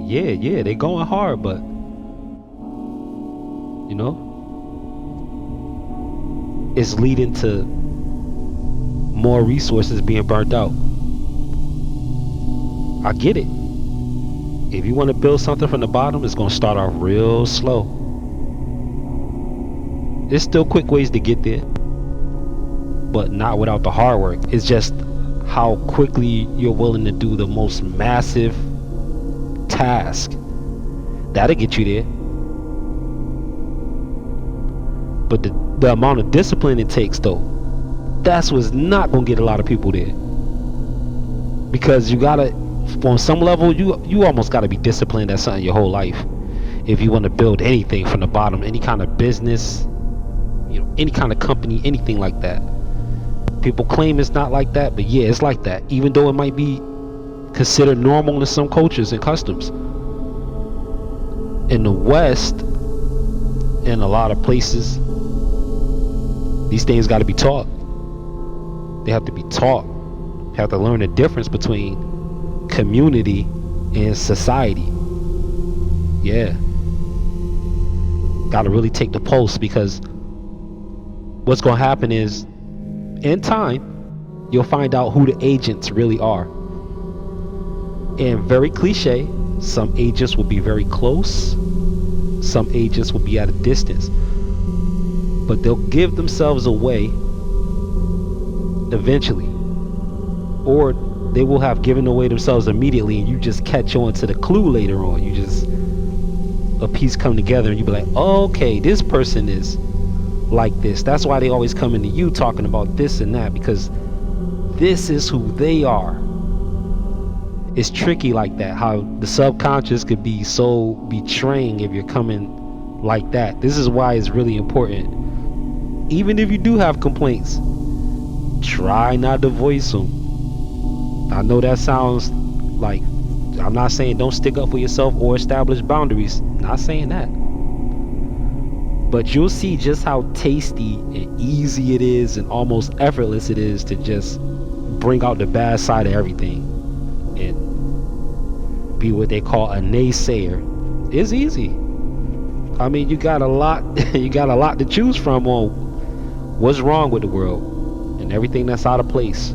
yeah, they going hard, but you know, it's leading to more resources being burnt out. I get it. If you want to build something from the bottom, it's going to start off real slow. There's still quick ways to get there, but not without the hard work. It's just how quickly you're willing to do the most massive task. That'll get you there. But the amount of discipline it takes, though, that's what's not going to get a lot of people there. Because you gotta, on some level, you almost gotta be disciplined at something your whole life if you want to build anything from the bottom, any kind of business, any kind of company, anything like that. People claim it's not like that, but yeah, it's like that, even though it might be considered normal in some cultures and customs. In the West, in a lot of places, these things got to be taught. They have to be taught. You have to learn the difference between community and society. Yeah. Got to really take the pulse, because what's going to happen is, in time, you'll find out who the agents really are. And very cliche, some agents will be very close, some agents will be at a distance, but they'll give themselves away eventually, or they will have given away themselves immediately, and you just catch on to the clue later on. You just, a piece come together and you be like, oh, okay, this person is like this. That's why they always come into you talking about this and that, because this is who they are. It's tricky like that, how the subconscious could be so betraying if you're coming like that. This is why it's really important. Even if you do have complaints, try not to voice them. I know that sounds like, I'm not saying don't stick up for yourself or establish boundaries. Not saying that. But you'll see just how tasty and easy it is and almost effortless it is to just bring out the bad side of everything and be what they call a naysayer. It's easy. I mean, you got a lot to choose from on what's wrong with the world and everything that's out of place.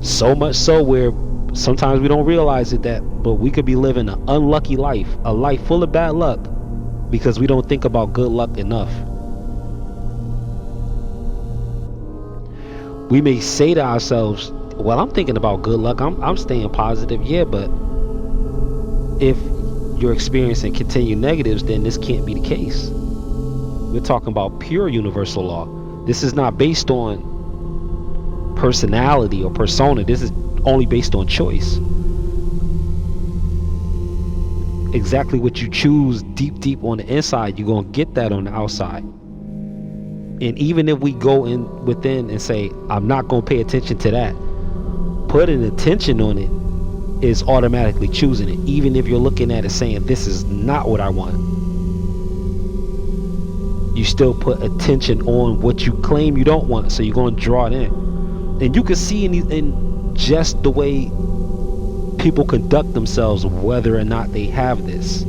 So much so where sometimes we don't realize it, but we could be living an unlucky life, a life full of bad luck, because we don't think about good luck enough. We may say to ourselves, well, I'm thinking about good luck, I'm staying positive. Yeah, but if you're experiencing continued negatives, then this can't be the case. We're talking about pure universal law. This is not based on personality or persona. This is only based on choice. Exactly what you choose deep on the inside, you're gonna get that on the outside. And even if we go in within and say, I'm not gonna pay attention to that, putting attention on it is automatically choosing it. Even if you're looking at it saying, this is not what I want, you still put attention on what you claim you don't want, so you're going to draw it in. And you can see in just the way people conduct themselves whether or not they have this,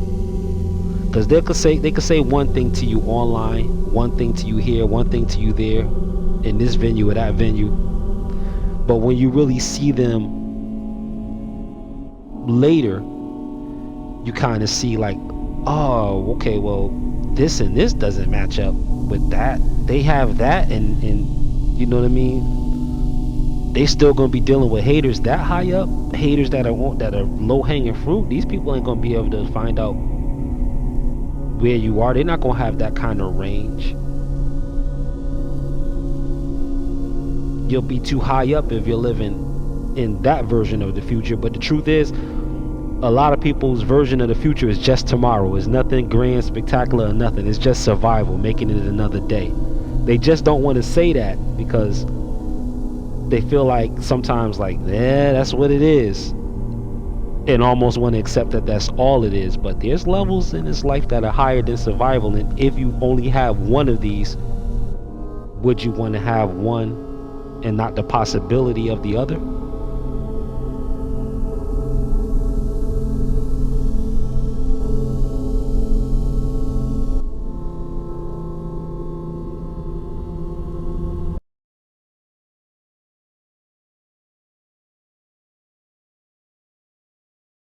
because they could say one thing to you online, one thing to you here, one thing to you there, in this venue or that venue, but when you really see them later, you kind of see like, oh, okay, well, this and this doesn't match up with that. They have that, and you know what I mean? They still gonna be dealing with haters that high up, haters that are low hanging fruit. These people ain't gonna be able to find out where you are. They're not gonna have that kind of range. You'll be too high up if you're living in that version of the future. But the truth is, a lot of people's version of the future is just tomorrow. It's nothing grand, spectacular, or nothing. It's just survival, making it another day. They just don't want to say that because they feel like sometimes like, yeah, that's what it is, and almost want to accept that that's all it is. But there's levels in this life that are higher than survival, and if you only have one of these, would you want to have one and not the possibility of the other?